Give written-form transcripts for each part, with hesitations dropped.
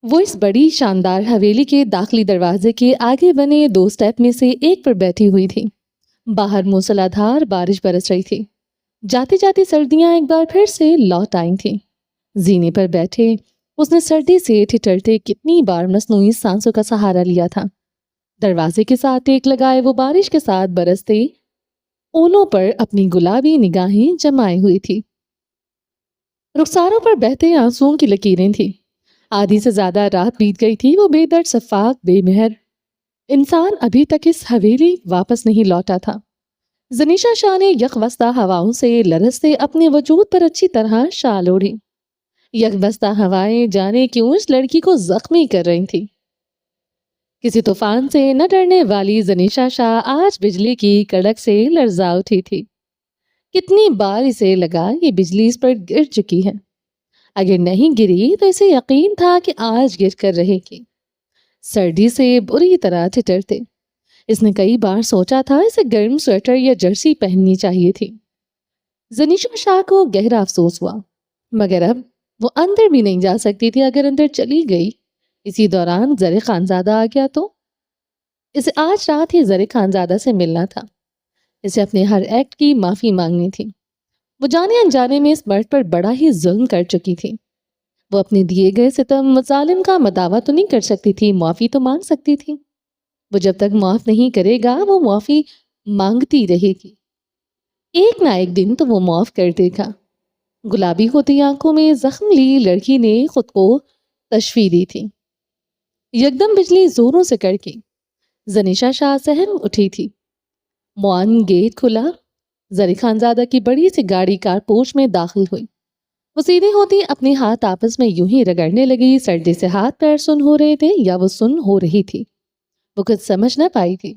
وہ اس بڑی شاندار حویلی کے داخلی دروازے کے آگے بنے 2 اسٹیپ میں سے ایک پر بیٹھی ہوئی تھی۔ باہر موسلادھار بارش برس رہی تھی۔ جاتی جاتی سردیاں ایک بار پھر سے لوٹ آئی تھیں۔ زینے پر بیٹھے اس نے سردی سے ٹھٹرتے کتنی بار مصنوعی سانسوں کا سہارا لیا تھا۔ دروازے کے ساتھ ٹیک لگائے وہ بارش کے ساتھ برستے اولوں پر اپنی گلابی نگاہیں جمائے ہوئی تھی۔ رخساروں پر بہتے آنسوؤں کی لکیریں تھیں۔ آدھی سے زیادہ رات بیت گئی تھی۔ وہ بے درد شفاف بے مہر انسان ابھی تک اس حویلی واپس نہیں لوٹا تھا۔ زنیشا شاہ نے یک وستہ ہواؤں سے لرزتے اپنے وجود پر اچھی طرح شال اوڑھی۔ یک وستہ ہوائیں جانے کیوں اس لڑکی کو زخمی کر رہی تھی۔ کسی طوفان سے نہ ڈرنے والی زنیشا شاہ آج بجلی کی کڑک سے لرزا اٹھی تھی۔ کتنی بار اسے لگا یہ بجلی اس پر گر چکی ہے۔ اگر نہیں گری تو اسے یقین تھا کہ آج گر کر رہے گی۔ سردی سے بری طرح ٹھٹرتے اس نے کئی بار سوچا تھا اسے گرم سویٹر یا جرسی پہننی چاہیے تھی۔ زنیشا شاہ کو گہرا افسوس ہوا، مگر اب وہ اندر بھی نہیں جا سکتی تھی۔ اگر اندر چلی گئی اسی دوران زر خانزادہ آ گیا تو اسے آج رات ہی زر خانزادہ سے ملنا تھا۔ اسے اپنے ہر ایکٹ کی معافی مانگنی تھی۔ وہ جانے انجانے میں اس مرد پر بڑا ہی ظلم کر چکی تھی۔ وہ اپنے دیے گئے ستم ظالم کا مداوع تو نہیں کر سکتی تھی، معافی تو مانگ سکتی تھی۔ وہ جب تک معاف نہیں کرے گا وہ معافی مانگتی رہے گی۔ ایک نہ ایک دن تو وہ معاف کر دے گا۔ گلابی ہوتی آنکھوں میں زخم لی لڑکی نے خود کو تشفی دی تھی۔ یکدم بجلی زوروں سے کڑکی۔ زنیشا شاہ سہم اٹھی تھی۔ معان گیٹ کھلا۔ زر خانزادہ کی بڑی سی گاڑی کار پوش میں داخل ہوئی۔ وہ سیدھے ہوتی اپنے ہاتھ آپس میں یوں ہی رگڑنے لگی۔ سردی سے ہاتھ پیر سن ہو رہے تھے یا وہ سن ہو رہی تھی، وہ کچھ سمجھ نہ پائی تھی۔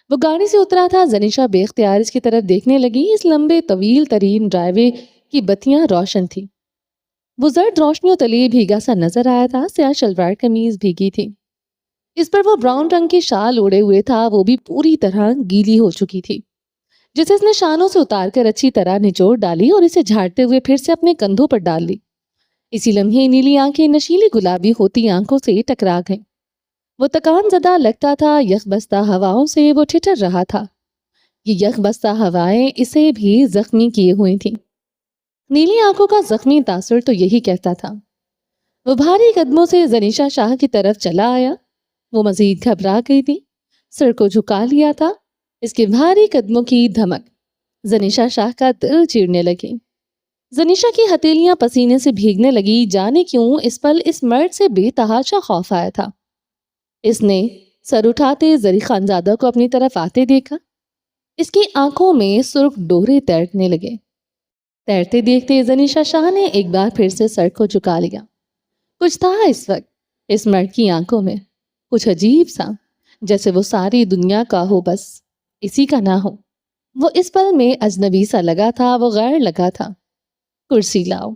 وہ گاڑی سے اترا تھا۔ زنیشا بے اختیار اس کی طرف دیکھنے لگی۔ اس لمبے طویل ترین ڈرائیو وے کی بتیاں روشن تھی۔ وہ زرد روشنیوں تلے بھیگا سا نظر آیا تھا۔ سیاہ شلوار قمیض بھیگی تھی، اس پر وہ براؤن رنگ کی شال اوڑے ہوئے تھا، وہ بھی پوری طرح گیلی ہو چکی تھی، جسے اس نے شانوں سے اتار کر اچھی طرح نچوڑ ڈالی اور اسے جھاڑتے ہوئے پھر سے اپنے کندھوں پر ڈال لی۔ اسی لمحے نیلی آنکھیں نشیلی گلابی ہوتی آنکھوں سے ٹکرا گئیں۔ وہ تکان زدہ لگتا تھا، یک بستہ ہواؤں سے وہ ٹھٹر رہا تھا۔ یہ یک بستہ ہوائیں اسے بھی زخمی کیے ہوئی تھیں۔ نیلی آنکھوں کا زخمی تاثر تو یہی کہتا تھا۔ وہ بھاری قدموں سے زنیشا شاہ کی طرف چلا آیا۔ وہ مزید گھبرا گئی تھی، سر کو جھکا لیا تھا۔ اس کے بھاری قدموں کی دھمک زنیشا شاہ کا دل چیرنے لگی۔ زنیشا کی ہتھیلیاں پسینے سے بھیگنے لگی۔ جانے کیوں اس پل اس مرد سے بے تحاشا خوف آیا تھا۔ اس نے سر اٹھاتے زری خانزادہ کو اپنی طرف آتے دیکھا۔ اس کی آنکھوں میں سرخ ڈورے تیرنے لگے۔ تیرتے دیکھتے زنیشا شاہ نے ایک بار پھر سے سر کو جھکا لیا۔ کچھ تھا اس وقت اس مرد کی آنکھوں میں، کچھ عجیب سا، جیسے وہ ساری دنیا کا ہو بس اسی کا نہ ہو۔ وہ اس پل میں اجنبی سا لگا تھا، وہ غیر لگا تھا۔ کرسی لاؤ۔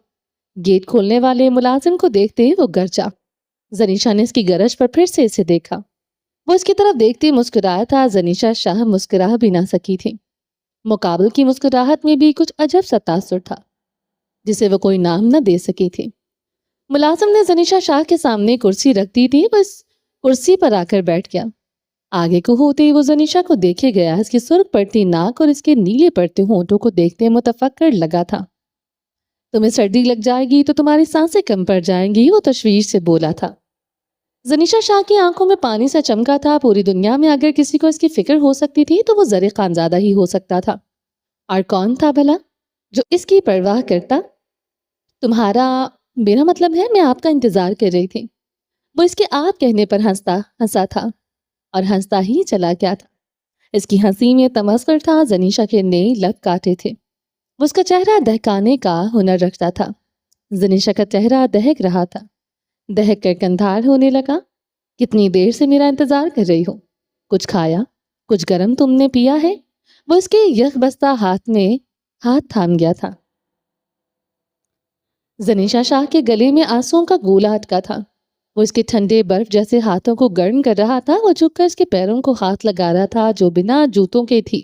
گیٹ کھولنے والے ملازم کو دیکھتے وہ گرجا۔ زنیشا نے اس کی گرج پر پھر سے اسے دیکھا۔ وہ اس کی طرف دیکھتے مسکرایا تھا۔ زنیشا شاہ مسکرا بھی نہ سکی تھی۔ مقابل کی مسکراہٹ میں بھی کچھ عجب سا تاثر تھا جسے وہ کوئی نام نہ دے سکی تھی۔ ملازم نے زنیشا شاہ کے سامنے کرسی رکھ دی تھی، بس کرسی پر آ کر بیٹھ گیا۔ آگے کو ہوتے وہ زنیشا کو دیکھے گیا۔ اس کی سرخ پڑتی ناک اور اس کے نیلے پڑتے ہونٹوں کو دیکھتے متفکر لگا تھا۔ تمہیں سردی لگ جائے گی تو تمہاری سانسیں کم پڑ جائیں گی، وہ تشویش سے بولا تھا۔ زنیشا شاہ کی آنکھوں میں پانی سا چمکا تھا۔ پوری دنیا میں اگر کسی کو اس کی فکر ہو سکتی تھی تو وہ زر خانزادہ ہی ہو سکتا تھا۔ اور کون تھا بھلا جو اس کی پرواہ کرتا؟ میرا مطلب ہے میں آپ کا انتظار کر رہی تھی۔ وہ اس کے آپ کہنے پر ہنسا تھا اور ہنستا ہی چلا گیا تھا۔ اس کی ہنسی میں تمسخر تھا۔ زنیشا کے نئے لب کاٹے تھے۔ وہ اس کا چہرہ دہکانے کا ہنر رکھتا تھا۔ زنیشا کا چہرہ دہک رہا تھا، دہک کر کندھار ہونے لگا۔ کتنی دیر سے میرا انتظار کر رہی ہو؟ کچھ کھایا؟ کچھ گرم تم نے پیا ہے؟ وہ اس کے یک بستہ ہاتھ میں ہاتھ تھام گیا تھا۔ زنیشا شاہ کے گلے میں آنسوؤں کا گولا اٹکا تھا۔ وہ اس کے ٹھنڈے برف جیسے ہاتھوں کو گرم کر رہا تھا۔ وہ جھک کر اس کے پیروں کو ہاتھ لگا رہا تھا جو بنا جوتوں کے تھی۔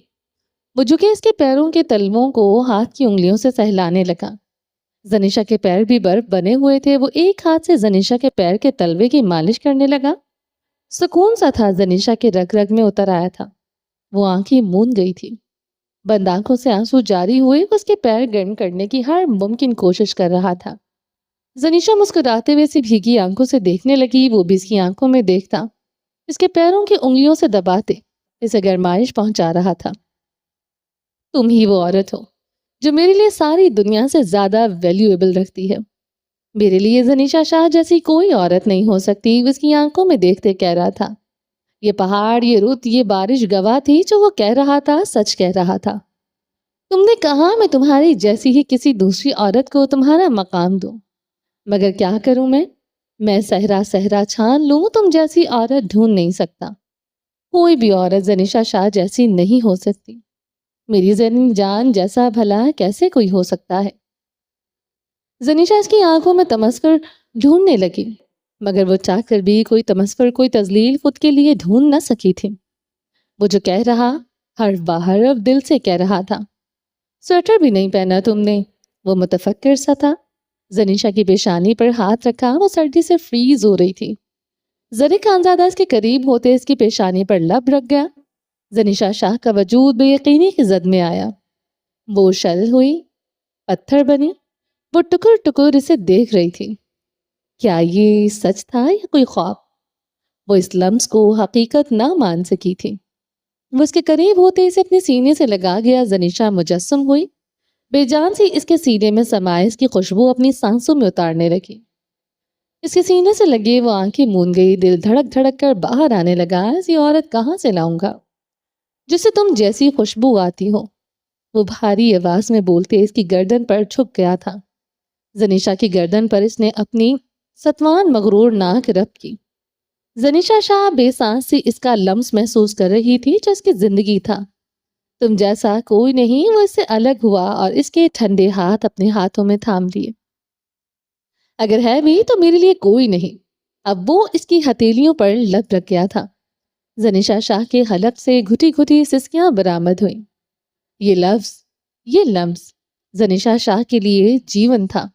وہ جھکے اس کے پیروں کے تلووں کو ہاتھ کی انگلیوں سے سہلانے لگا۔ زنیشا کے پیر بھی برف بنے ہوئے تھے۔ وہ ایک ہاتھ سے زنیشا کے پیر کے تلوے کی مالش کرنے لگا۔ سکون سا تھا زنیشا کے رگ رگ میں اتر آیا تھا۔ وہ آنکھیں موند گئی تھی، بند آنکھوں سے آنسو جاری ہوئے۔ اس کے پیر گرم کرنے کی ہر ممکن کوشش کر رہا تھا۔ زنیشا مسکراتے ہوئے اسے بھیگی آنکھوں سے دیکھنے لگی۔ وہ بھی اس کی آنکھوں میں دیکھتا، اس کے پیروں کی انگلیوں سے دباتے اسے گرمائش پہنچا رہا تھا۔ تم ہی وہ عورت ہو جو میرے لیے ساری دنیا سے زیادہ ویلیویبل رکھتی ہے۔ میرے لیے زنیشا شاہ جیسی کوئی عورت نہیں ہو سکتی، وہ اس کی آنکھوں میں دیکھتے کہہ رہا تھا۔ یہ پہاڑ، یہ رت، یہ بارش گواہ تھی جو وہ کہہ رہا تھا سچ کہہ رہا تھا۔ تم نے کہا میں تمہاری جیسی ہی کسی دوسری عورت کو تمہارا مقام دوں، مگر کیا کروں میں صحرا صحرا چھان لوں، تم جیسی عورت ڈھونڈ نہیں سکتا۔ کوئی بھی عورت زنیشا شاہ جیسی نہیں ہو سکتی۔ میری زنی جان جیسا بھلا کیسے کوئی ہو سکتا ہے؟ زنیشا اس کی آنکھوں میں تمسخر ڈھونڈنے لگی، مگر وہ چاہ کر بھی کوئی تمسخر، کوئی تذلیل خود کے لیے ڈھونڈ نہ سکی تھی۔ وہ جو کہہ رہا حرف بحرف دل سے کہہ رہا تھا۔ سویٹر بھی نہیں پہنا تم نے، وہ متفکر سا تھا۔ زنیشا کی پیشانی پر ہاتھ رکھا، وہ سردی سے فریز ہو رہی تھی۔ زری خانزادہ اس کے قریب ہوتے اس کی پیشانی پر لب رکھ گیا۔ زنیشا شاہ کا وجود بے یقینی کی زد میں آیا۔ وہ شل ہوئی، پتھر بنی، وہ ٹکر ٹکر اسے دیکھ رہی تھی۔ کیا یہ سچ تھا یا کوئی خواب؟ وہ اس لمس کو حقیقت نہ مان سکی تھی۔ وہ اس کے قریب ہوتے اسے اپنے سینے سے لگا گیا۔ زنیشا مجسم ہوئی، بے جان سی اس کے سینے میں سمائے اس کی خوشبو اپنی سانسوں میں اتارنے لگی۔ اس کے سینے سے لگے وہ آنکھیں موند گئی، دل دھڑک دھڑک کر باہر آنے لگا۔ ایسی عورت کہاں سے لاؤں گا جسے تم جیسی خوشبو آتی ہو؟ وہ بھاری آواز میں بولتے اس کی گردن پر جھک گیا تھا۔ زنیشا کی گردن پر اس نے اپنی ستوان مغرور ناک رب کی۔ زنیشا شاہ بے سانس سی اس کا لمس محسوس کر رہی تھی جو اس کی زندگی تھا۔ تم جیسا کوئی نہیں، وہ اس سے الگ ہوا اور اس کے ٹھنڈے ہاتھ اپنے ہاتھوں میں تھام لیے۔ اگر ہے بھی تو میرے لیے کوئی نہیں۔ اب وہ اس کی ہتھیلیوں پر لب رکھ گیا تھا۔ زنیشا شاہ کے حلق سے گھٹی گھٹی سسکیاں برآمد ہوئیں۔ یہ لفظ، یہ لمس زنیشا شاہ کے لیے جیون تھا۔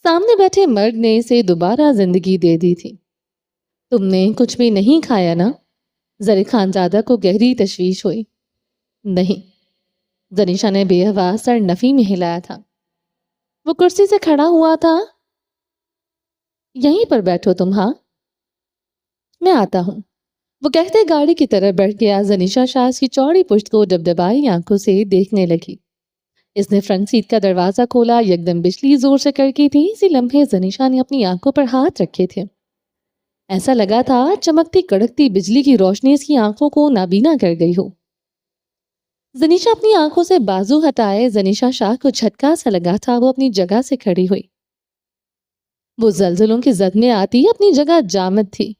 سامنے بیٹھے مرد نے اسے دوبارہ زندگی دے دی تھی۔ تم نے کچھ بھی نہیں کھایا نا؟ زری خانزادہ کو گہری تشویش ہوئی۔ نہیں، زنیشا نے بے آواز سر نفی میں ہلایا تھا۔ وہ کرسی سے کھڑا ہوا تھا۔ یہیں پر بیٹھو تم، ہاں میں آتا ہوں، وہ کہتے گاڑی کی طرف بڑھ گیا۔ زنیشا شاہ اس کی چوڑی پشت کو ڈبڈبائی آنکھوں سے دیکھنے لگی۔ اس نے فرنٹ سیٹ کا دروازہ کھولا، یکدم بجلی زور سے کڑکی تھی۔ اسی لمحے زنیشا نے اپنی آنکھوں پر ہاتھ رکھے تھے۔ ایسا لگا تھا چمکتی کڑکتی بجلی کی روشنی اس کی آنکھوں کو نابینا کر گئی ہو۔ زنیشا اپنی آنکھوں سے بازو ہٹائے۔ زنیشا شاہ کو جھٹکا سا لگا تھا، وہ اپنی جگہ سے کھڑی ہوئی۔ وہ زلزلوں کی زد میں آتی اپنی جگہ جامد تھی۔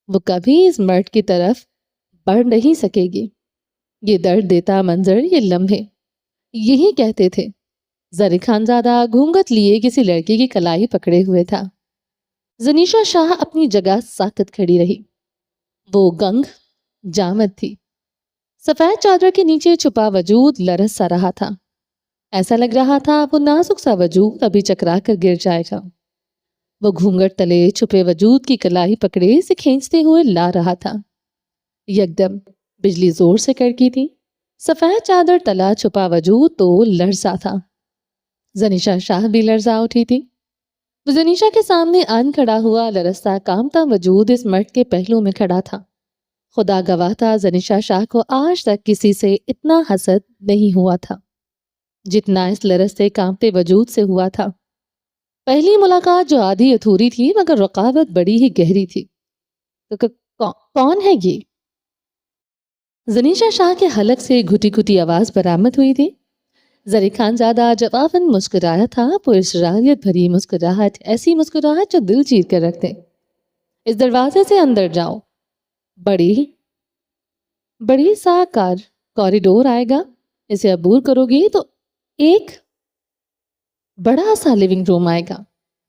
وہ کبھی اس مرد کی طرف بڑھ نہیں سکے گی۔ یہ درد دیتا منظر، یہ لمحے یہی کہتے تھے۔ زری خانزادہ گھونگھٹ لیے کسی لڑکی کی کلائی پکڑے ہوئے تھا۔ زنیشا شاہ اپنی جگہ ساکت کھڑی رہی۔ وہ گنگ جامد تھی۔ سفید چادر کے نیچے چھپا وجود لرز سا رہا تھا۔ ایسا لگ رہا تھا وہ نازک سا وجود ابھی چکرا کر گر جائے گا۔ وہ گھونگھٹ تلے چھپے وجود کی کلائی پکڑے سے کھینچتے ہوئے لا رہا تھا۔ یکدم بجلی زور سے کڑکی تھی۔ سفید چادر تلا چھپا وجود تو لرزا تھا۔ زنیشا شاہ بھی لرزا اٹھی تھی۔ وہ زنیشا کے سامنے آن کھڑا ہوا، لرزتا کامتا وجود اس مرد کے پہلو میں کھڑا تھا۔ خدا گواہ تھا، زنیشا شاہ کو آج تک کسی سے اتنا حسد نہیں ہوا تھا جتنا اس لرزتے کامتے وجود سے ہوا تھا۔ پہلی ملاقات جو آدھی ادھوری تھی مگر رقابت بڑی ہی گہری تھی۔ کون ہے یہ؟ زنیشا شاہ کے حلق سے گھٹی گھٹی آواز برآمد ہوئی تھی۔ زری خانزادہ جواباً مسکرایا تھا، پراسراریت بھری مسکراہٹ، ایسی مسکراہٹ جو دل چیر کر رکھ دے۔ اس دروازے سے اندر جاؤ، بڑی سا کوریڈور آئے گا، اسے عبور کرو گی تو ایک بڑا سا لیونگ روم آئے گا۔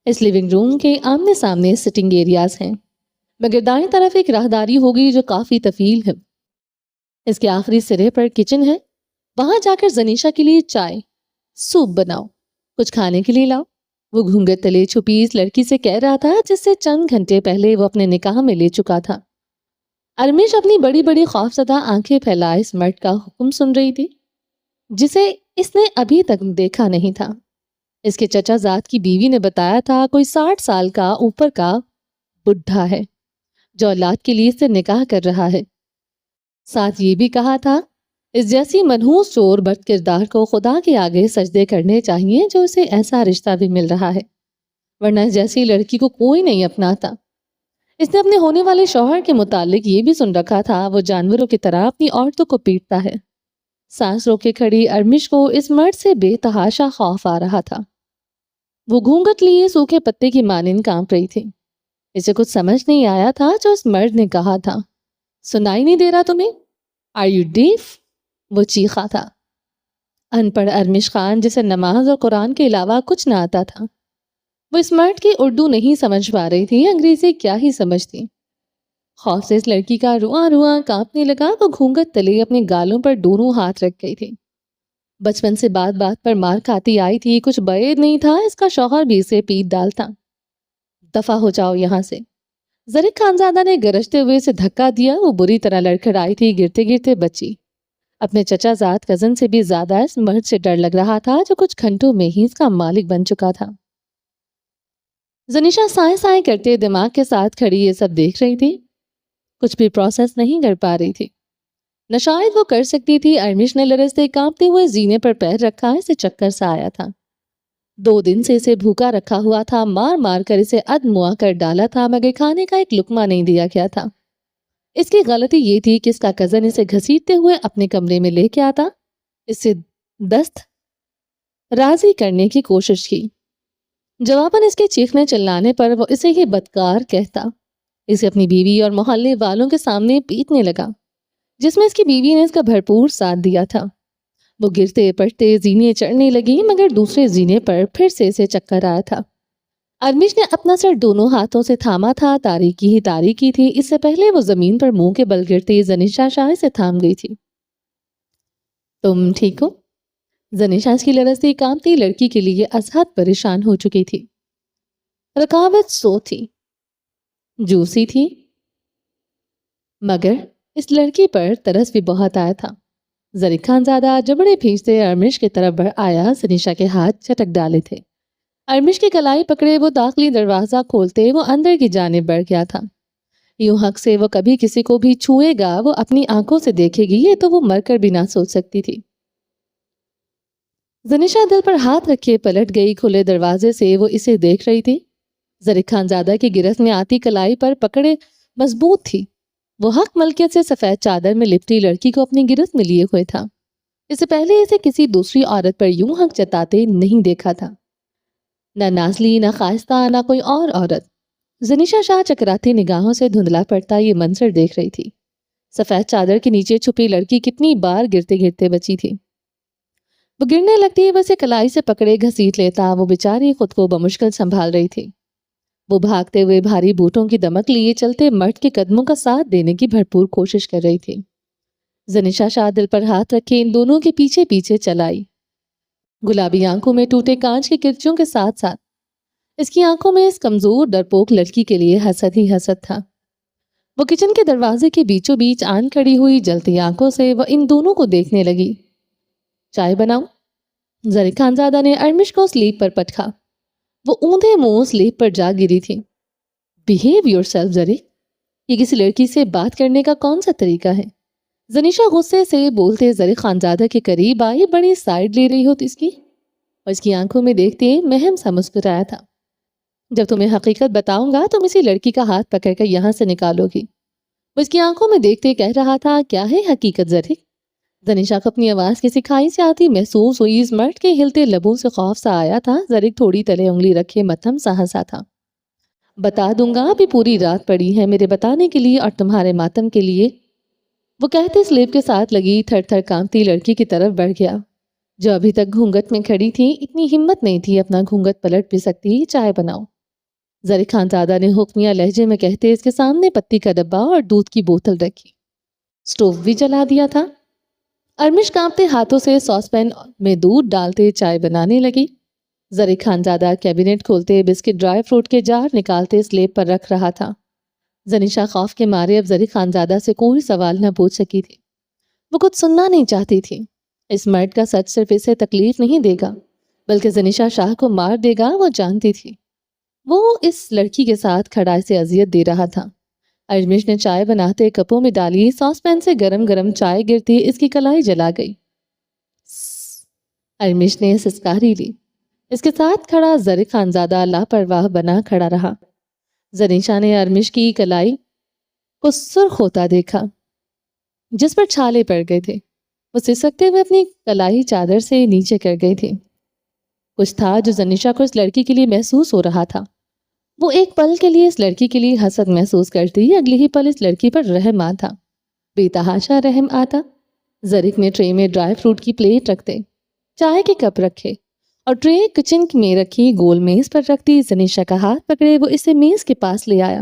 اس لیونگ روم کے آمنے سامنے سٹنگ ایریاز ہیں، مگر دائیں طرف ایک راہداری ہوگی جو کافی طویل ہے۔ اس کے آخری سرے پر کچن ہے، وہاں جا کر زنیشا کے لیے چائے، سوپ بناؤ۔ کچھ کھانے کے لیے لاؤ، وہ گھونگھٹ تلے چھپی اس لڑکی سے کہہ رہا تھا جس سے چند گھنٹے پہلے وہ اپنے نکاح میں لے چکا تھا۔ ارمش اپنی بڑی بڑی خوفزدہ آنکھیں پھیلائے اس مرد کا حکم سن رہی تھی جسے اس نے ابھی تک دیکھا نہیں تھا۔ اس کے چچا زاد کی بیوی نے بتایا تھا کوئی 60 سال کا اوپر کا بڈھا ہے جو اولاد کے لیے اس سے نکاح کر رہا ہے۔ ساتھ یہ بھی کہا تھا اس جیسی منحوس چور بد کردار کو خدا کے آگے سجدے کرنے چاہیے جو اسے ایسا رشتہ بھی مل رہا ہے، ورنہ اس جیسی لڑکی کو کوئی نہیں اپناتا۔ اس نے اپنے ہونے والے شوہر کے متعلق یہ بھی سن رکھا تھا وہ جانوروں کی طرح اپنی عورتوں کو پیٹتا ہے۔ سانس روکے کھڑی ارمش کو اس مرد سے بے تحاشا خوف آ رہا تھا۔ وہ گھونگھٹ لیے سوکھے پتے کی مانند کانپ رہی تھی۔ اسے کچھ سمجھ نہیں آیا تھا جو اس مرد نے کہا تھا۔ سنائی نہیں دے رہا تمہیں؟ Are you deaf? وہ چیخا تھا۔ ان پڑھ ارمش خان جسے نماز اور قرآن کے علاوہ کچھ نہ آتا تھا، وہ اس مرد کی اردو نہیں سمجھ پا رہی تھی، انگریزی کیا ہی سمجھتی۔ خوف سے اس لڑکی کا رواں رواں کانپنے لگا۔ وہ گھونگھٹ تلے اپنے گالوں پر دونوں ہاتھ رکھ گئی تھی۔ بچپن سے بات بات پر مار کھاتی آئی تھی، کچھ بعید نہیں تھا اس کا شوہر بھی اسے پیٹ ڈالتا۔ دفع ہو جاؤ یہاں سے، زرق خانزادہ نے گرجتے ہوئے اسے دھکا دیا۔ وہ بری طرح لڑکھڑائی تھی، گرتے گرتے بچی۔ اپنے چچا زاد کزن سے بھی زیادہ اس مرد سے ڈر لگ رہا تھا جو کچھ گھنٹوں میں ہی اس کا مالک بن چکا تھا۔ زنیشا سائیں سائیں کرتے دماغ کے ساتھ کھڑی یہ سب دیکھ رہی تھی، کچھ بھی پروسیس نہیں کر پا رہی تھی۔ نہ شاید وہ کر سکتی تھی۔ ارمش نے لرزتے کانپتے ہوئے زینے پر پیر رکھا، اسے چکر سا آیا تھا۔ 2 دن سے اسے بھوکا رکھا ہوا تھا، مار مار کر اسے ادموا کر ڈالا تھا مگر کھانے کا ایک لقمہ نہیں دیا گیا تھا۔ اس کی غلطی یہ تھی کہ اس کا کزن اسے گھسیٹتے ہوئے اپنے کمرے میں لے کے آتا، اسے دست راضی کرنے کی کوشش کی۔ جواباً اس کے چیخنے چلانے پر وہ اسے ہی بدکار کہتا، اسے اپنی بیوی اور محلے والوں کے سامنے پیٹنے لگا جس میں اس کی بیوی نے اس کا بھرپور ساتھ دیا تھا۔ وہ گرتے پڑتے زینے چڑھنے لگی مگر دوسرے زینے پر پھر سے اسے چکر آیا تھا۔ ارمش نے اپنا سر دونوں ہاتھوں سے تھاما تھا، تاریکی ہی تاریکی تھی۔ اس سے پہلے وہ زمین پر منہ کے بل گرتے زنیشا شاہ سے تھام گئی تھی۔ تم ٹھیک ہو؟ زنیشا اس کی لرزتی کانپتی لڑکی کے لیے ازحد پریشان ہو چکی تھی۔ رکاوٹ سو تھی، جوسی تھی، مگر اس لڑکی پر ترس بھی بہت آیا تھا۔ زرق خانزادہ جبڑے بھیجتے ارمش کی طرف بڑھ آیا، زنیشا کے ہاتھ چٹک ڈالے تھے۔ ارمش کی کلائی پکڑے وہ داخلی دروازہ کھولتے وہ اندر کی جانب بڑھ گیا تھا۔ یوں حق سے وہ کبھی کسی کو بھی چھوئے گا وہ اپنی آنکھوں سے دیکھے گی، یہ تو وہ مر کر بھی نہ سوچ سکتی تھی۔ زنیشا دل پر ہاتھ رکھے پلٹ گئی، کھلے دروازے سے وہ اسے دیکھ رہی تھی۔ زرق خانزادہ کی گرفت میں آتی کلائی پر پکڑے مضبوط تھی۔ وہ حق ملکیت سے سفید چادر میں لپٹی لڑکی کو اپنی گرفت میں لیے ہوئے تھا۔ اس سے پہلے اسے کسی دوسری عورت پر یوں حق جتاتے نہیں دیکھا تھا، نہ نازلی، نہ خائستہ، نہ کوئی اور عورت۔ زنیشا شاہ چکراتی نگاہوں سے دھندلا پڑتا یہ منظر دیکھ رہی تھی۔ سفید چادر کے نیچے چھپی لڑکی کتنی بار گرتے گرتے بچی تھی۔ وہ گرنے لگتی بس کلائی سے پکڑے گھسیٹ لیتا، وہ بیچاری خود کو بمشکل سنبھال رہی تھی۔ وہ بھاگتے ہوئے بھاری بوٹوں کی دمک لیے چلتے مرد کے قدموں کا ساتھ دینے کی بھرپور کوشش کر رہی تھی۔ زنیشا شاہ دل پر ہاتھ رکھے ان دونوں کے پیچھے پیچھے چلائی، گلابی آنکھوں میں ٹوٹے کانچ کی کرچیوں کے ساتھ ساتھ اس کی آنکھوں میں اس کمزور ڈرپوک لڑکی کے لیے حسد ہی حسد تھا۔ وہ کچن کے دروازے کے بیچوں بیچ آن کھڑی ہوئی جلتی آنکھوں سے وہ ان دونوں کو دیکھنے لگی۔ چائے بناؤں؟ زرق خانزادہ نے ارمش کو سلیپ پر پٹکا۔ وہ اوندھے منہ سلیپ پر جا گری تھی۔ بیہیو یور سیلف زرق، یہ کسی لڑکی سے بات کرنے کا کون سا طریقہ ہے؟ زنیشا غصے سے بولتے زرق خانزادہ کے قریب آئی، بڑی سائڈ لے رہی ہوتی اس کی، اور اس کی آنکھوں میں دیکھتے مہم سا مسکرایا تھا۔ جب تمہیں حقیقت بتاؤں گا تم اسی لڑکی کا ہاتھ پکڑ کر یہاں سے نکالو گی۔ وہ اس کی آنکھوں میں دیکھتے کہہ رہا تھا، کیا ہے حقیقت زرق؟ زنیشا کو اپنی آواز کسی کھائی سے آتی محسوس ہوئی۔ اس مرد کے ہلتے لبوں سے خوف سا آیا تھا۔ زرق تھوڑی تلے انگلی رکھے متھم سا ہنسا تھا۔ بتا دوں گا، ابھی پوری رات پڑی ہے میرے بتانے کے لیے اور تمہارے ماتم کے لیے۔ وہ کہتے سلیب کے ساتھ لگی تھر تھر کانپتی لڑکی کی طرف بڑھ گیا جو ابھی تک گھونگھٹ میں کھڑی تھی۔ اتنی ہمت نہیں تھی اپنا گھونگھٹ پلٹ بھی سکتی۔ چائے بناؤ، زرق خانزادہ نے حکمیہ لہجے میں کہتے اس کے سامنے پتی کا ڈبہ اور دودھ کی بوتل رکھی۔ سٹوو بھی جلا دیا تھا۔ ارمش کانپتے ہاتھوں سے ساس پین میں دودھ ڈالتے چائے بنانے لگی۔ ظریف خانزادہ کیبنٹ کھولتے بسکٹ ڈرائی فروٹ کے جار نکالتے سلیب پر رکھ رہا تھا۔ زنیشا خوف کے مارے اب ظریف خانزادہ سے کوئی سوال نہ پوچھ سکی تھی۔ وہ کچھ سننا نہیں چاہتی تھی۔ اس مرد کا سچ صرف اسے تکلیف نہیں دے گا بلکہ زنیشا شاہ کو مار دے گا، وہ جانتی تھی۔ وہ اس لڑکی کے ساتھ کھڑا اسے اذیت دے رہا تھا۔ ارمش نے چائے بناتے کپوں میں ڈالی، ساس پین سے گرم گرم چائے گرتی اس کی کلائی جلا گئی۔ ارمش نے سسکاری لی۔ اس کے ساتھ کھڑا ظریف خانزادہ لاپرواہ بنا کھڑا رہا۔ زنیشا نے ارمش کی کلائی کو سرخ ہوتا دیکھا جس پر چھالے پڑ گئے تھے۔ وہ سسکتے ہوئے اپنی کلائی چادر سے نیچے کر گئی تھی۔ کچھ تھا جو زنیشا کو اس لڑکی کے لیے محسوس ہو رہا تھا۔ وہ ایک پل کے لیے اس لڑکی کے لیے حسد محسوس کرتی، اگلی ہی پل اس لڑکی پر رحم آتا، بے تحاشا رحم آتا۔ ظریف نے ٹرے میں ڈرائی فروٹ کی پلیٹ رکھتے، چائے کے کپ رکھے اور ٹرے کچن میں رکھی گول میز پر رکھتی۔ زنیشا کا ہاتھ پکڑے وہ اسے میز کے پاس لے آیا،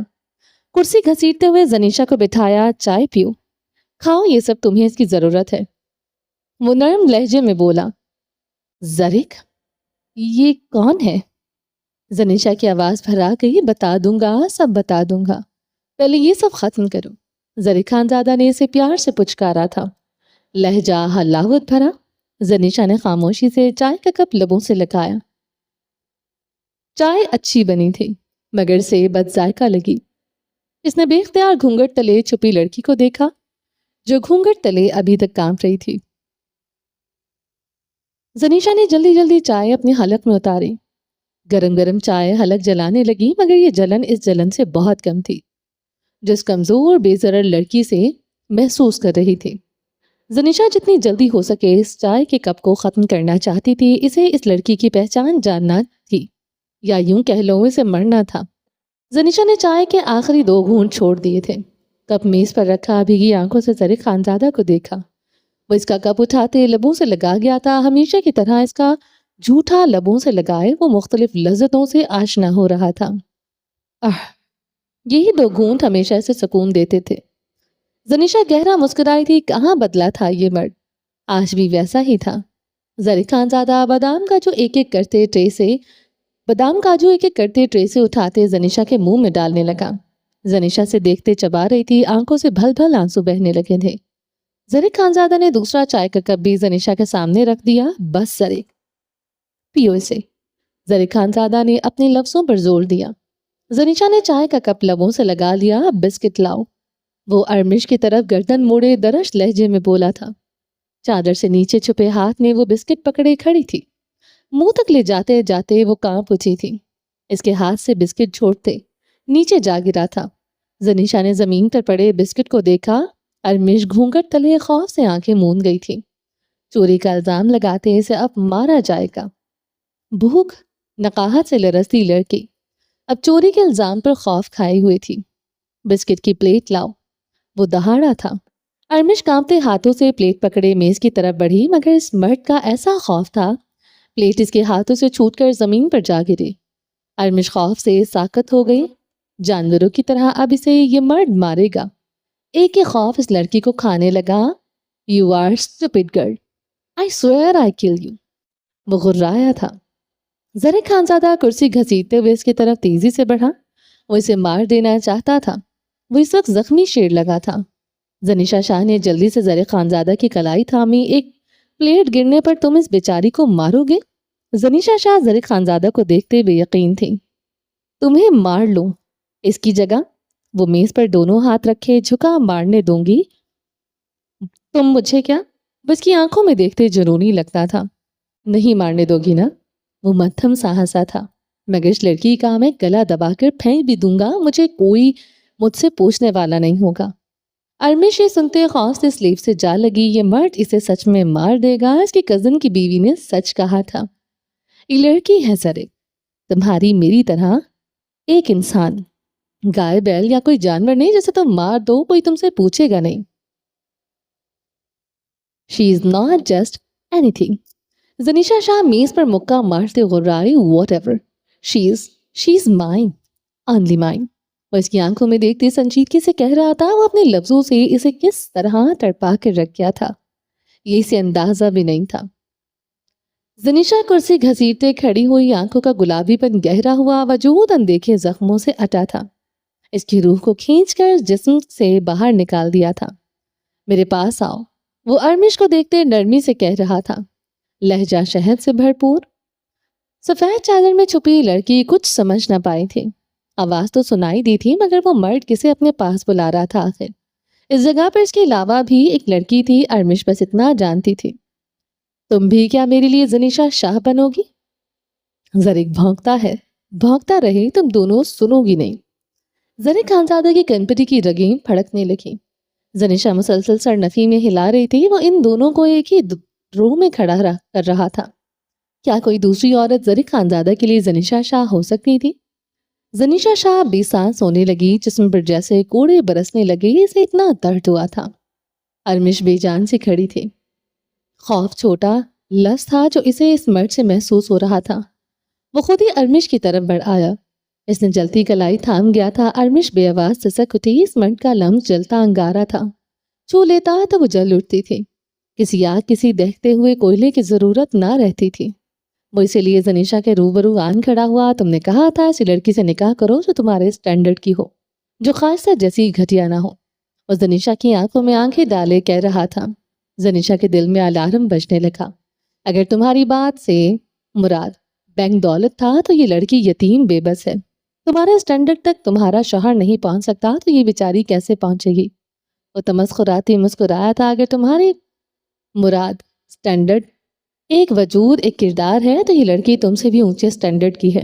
کرسی گھسیٹتے ہوئے زنیشا کو بٹھایا۔ چائے پیو، کھاؤ، یہ سب تمہیں اس کی ضرورت ہے۔ وہ نرم لہجے میں بولا۔ ظریف، یہ کون ہے؟ زنیشا کی آواز بھرا گئی۔ بتا دوں گا، سب بتا دوں گا، پہلے یہ سب ختم کرو۔ ظریف خانزادہ نے اسے پیار سے پچکارا تھا، لہجہ حلاوت بھرا۔ زنیشا نے خاموشی سے چائے کا کپ لبوں سے لگایا۔ چائے اچھی بنی تھی مگر سے بد ذائقہ لگی۔ اس نے بے اختیار گھونگھٹ تلے چھپی لڑکی کو دیکھا جو گھونگھٹ تلے ابھی تک کانپ رہی تھی۔ زنیشا نے جلدی جلدی چائے اپنے حلق میں اتاری۔ گرم گرم چائے حلق جلانے لگی مگر یہ جلن اس جلن سے بہت کم تھی جس کمزور بے ضرر لڑکی سے محسوس کر رہی تھی۔ زنیشا جتنی جلدی ہو سکے اس چائے کے کپ کو ختم کرنا چاہتی تھی۔ اسے اس لڑکی کی پہچان جاننا تھی، یا یوں کہہ لو اسے مرنا تھا۔ زنیشا نے چائے کے آخری 2 گھونٹ چھوڑ دیے تھے۔ کپ میز پر رکھا، بھیگی آنکھوں سے ظریف خانزادہ کو دیکھا۔ وہ اس کا کپ اٹھاتے لبوں سے لگا گیا تھا، ہمیشہ کی طرح اس کا جھوٹا لبوں سے لگائے وہ مختلف لذتوں سے آشنا ہو رہا تھا۔ یہی 2 گھونٹ ہمیشہ اسے سکون دیتے تھے۔ زنیشا گہرا مسکرائی تھی۔ کہاں بدلا تھا یہ مرد، آج بھی ویسا ہی تھا۔ ظریف خانزادہ بادام کاجو ایک ایک کرتے ٹرے سے اٹھاتے زنیشا کے منہ میں ڈالنے لگا۔ زنیشا سے دیکھتے چبا رہی تھی، آنکھوں سے بھل بھل آنسو بہنے لگے تھے۔ ظریف خانزادہ نے دوسرا چائے کا کپ بھی زنیشا کے سامنے رکھ دیا۔ بس ظریف، پیو اسے۔ ظریف خانزادہ نے اپنے لفظوں پر زور دیا۔ زنیشا نے چائے کا کپ لبوں سے لگا لیا۔ بسکٹ لاؤ، وہ ارمش کی طرف گردن موڑے درشت لہجے میں بولا تھا۔ چادر سے نیچے چھپے ہاتھ میں وہ بسکٹ پکڑے کھڑی تھی۔ منہ تک لے جاتے جاتے وہ کانپ اٹھی تھی۔ اس کے ہاتھ سے بسکٹ چھوڑتے نیچے جا گرا تھا۔ زنیشا نے زمین پر پڑے بسکٹ کو دیکھا۔ ارمش گھونگھٹ تلے خوف سے آنکھیں موند گئی تھی۔ چوری کا الزام لگاتے اسے اب مارا جائے گا۔ بھوک نقاہت سے لرزتی لڑکی اب چوری کے الزام پر خوف کھائے ہوئے تھی۔ بسکٹ کی پلیٹ لاؤ، وہ دہاڑا تھا۔ ارمش کانپتے ہاتھوں سے پلیٹ پکڑے میز کی طرف بڑھی مگر اس مرد کا ایسا خوف تھا پلیٹ اس کے ہاتھوں سے چھوٹ کر زمین پر جا گری۔ ارمش خوف سے ساکت ہو گئی۔ جانوروں کی طرح اب اسے یہ مرد مارے گا۔ ایک ہی خوف اس لڑکی کو کھانے لگا۔ You are stupid girl. I swear I kill you. وہ غرایا تھا۔ ظریف خانزادہ کرسی گھسیٹتے ہوئے اس کی طرف تیزی سے بڑھا۔ وہ اسے مار دینا چاہتا تھا۔ وہ اس وقت زخمی شیر لگا تھا۔ زنیشا شاہ نے جلدی سے ظریف خانزادہ کی کلائی تھامی۔ ایک پلیٹ گرنے پر تم اس بیچاری کو مارو گے؟ زنیشا شاہ ظریف خانزادہ کو دیکھتے بے یقین تھی۔ تمہیں مار لوں اس کی جگہ؟ وہ میز پر دونوں ہاتھ رکھے جھکا۔ مارنے دوں گی تم مجھے کیا؟ وہ اس کی آنکھوں میں دیکھتے جنونی لگتا تھا۔ نہیں مارنے دو گی نا؟ وہ مدھم سا ہنسا تھا۔ مگر اس لڑکی کا میں گلا دبا کر پھینک بھی دوں گا، مجھے کوئی مجھ سے پوچھنے والا نہیں ہوگا۔ ارمش یہ سنتے خوف سے سلیپ سے جا لگی۔ یہ مرد اسے سچ میں مار دے گا۔ اس کی کزن کی بیوی نے سچ کہا تھا۔ یہ لڑکی ہے ظریف، تمہاری میری طرح ایک انسان، گائے بیل یا کوئی جانور نہیں جسے تم مار دو کوئی تم سے پوچھے گا نہیں۔ She is not just anything. زنیشا شاہ میز پر مکہ مارتے غرائی۔ Whatever. She is mine. Only mine. وہ اس کی آنکھوں میں دیکھتے سنجیدگی سے کہہ رہا تھا۔ وہ اپنے لفظوں سے اسے کس طرح تڑپا کر رکھ گیا تھا یہ اسے اندازہ بھی نہیں تھا۔ زنیشا کرسی گھسیٹتے کھڑی ہوئی، آنکھوں کا گلابی پن گہرا ہوا، وجود اندیکھے زخموں سے اٹا تھا، اس کی روح کو کھینچ کر جسم سے باہر نکال دیا تھا۔ میرے پاس آؤ، وہ ارمش کو دیکھتے نرمی سے کہہ رہا تھا، لہجہ شہد سے بھرپور۔ سفید چادر میں چھپی لڑکی کچھ سمجھ نہ پائی تھی، آواز تو سنائی دی تھی مگر وہ مرد کسے اپنے پاس بلا رہا تھا آخر؟ اس جگہ پر اس کے علاوہ بھی ایک لڑکی تھی، ارمش بس اتنا جانتی تھی۔ تم بھی کیا میرے لیے زنیشا شاہ بنو گی؟ زرق بھونکتا ہے، بھونکتا رہے، تم دونوں سنو گی نہیں۔ زرق خانزادہ کی کنپٹی کی رگیں پھڑکنے لگیں۔ زنیشا مسلسل سر نفی میں ہلا رہی تھی، وہ ان دونوں کو ایک ہی رو میں کھڑا کر رہا تھا۔ کیا کوئی دوسری عورت زرق خانزادہ کے لیے زنیشا شاہ ہو سکتی تھی؟ زنیشا شاہ بے سانس ہونے لگی، جسم پر جیسے کوڑے برسنے لگے، اسے اتنا درد ہوا تھا۔ ارمش بے جان سے کھڑی تھی، خوف چھوٹا لفظ تھا جو اسے اس مرد سے محسوس ہو رہا تھا۔ وہ خود ہی ارمش کی طرف بڑھ آیا، اس نے جلتی کلائی تھام گیا تھا۔ ارمش بے آواز سسک اٹھی، اس مرد کا لمس جلتا انگارا تھا، چھو لیتا تو وہ جل اٹھتی تھی۔ کسی آگ، کسی دہتے ہوئے کوئلے کی ضرورت نہ رہتی تھی۔ وہ اسی لیے زنیشا کے روبرو آن کھڑا ہوا۔ تم نے کہا تھا ایسی لڑکی سے نکاح کرو جو تمہارے اسٹینڈرڈ کی ہو، جو خاصہ جیسی گھٹیا نہ ہو۔ وہ زنیشا کی آنکھوں میں آنکھیں ڈالے کہہ رہا تھا۔ زنیشا کے دل میں الارم بجنے لگا۔ اگر تمہاری بات سے مراد بینک دولت تھا تو یہ لڑکی یتیم بے بس ہے۔ تمہارے اسٹینڈرڈ تک تمہارا شوہر نہیں پہنچ سکتا تو یہ بیچاری کیسے پہنچے گی؟ وہ تمسخراتی مسکرایا تھا۔ اگر تمہاری مراد اسٹینڈرڈ ایک وجود، ایک کردار ہے تو یہ لڑکی تم سے بھی اونچے اسٹینڈرڈ کی ہے۔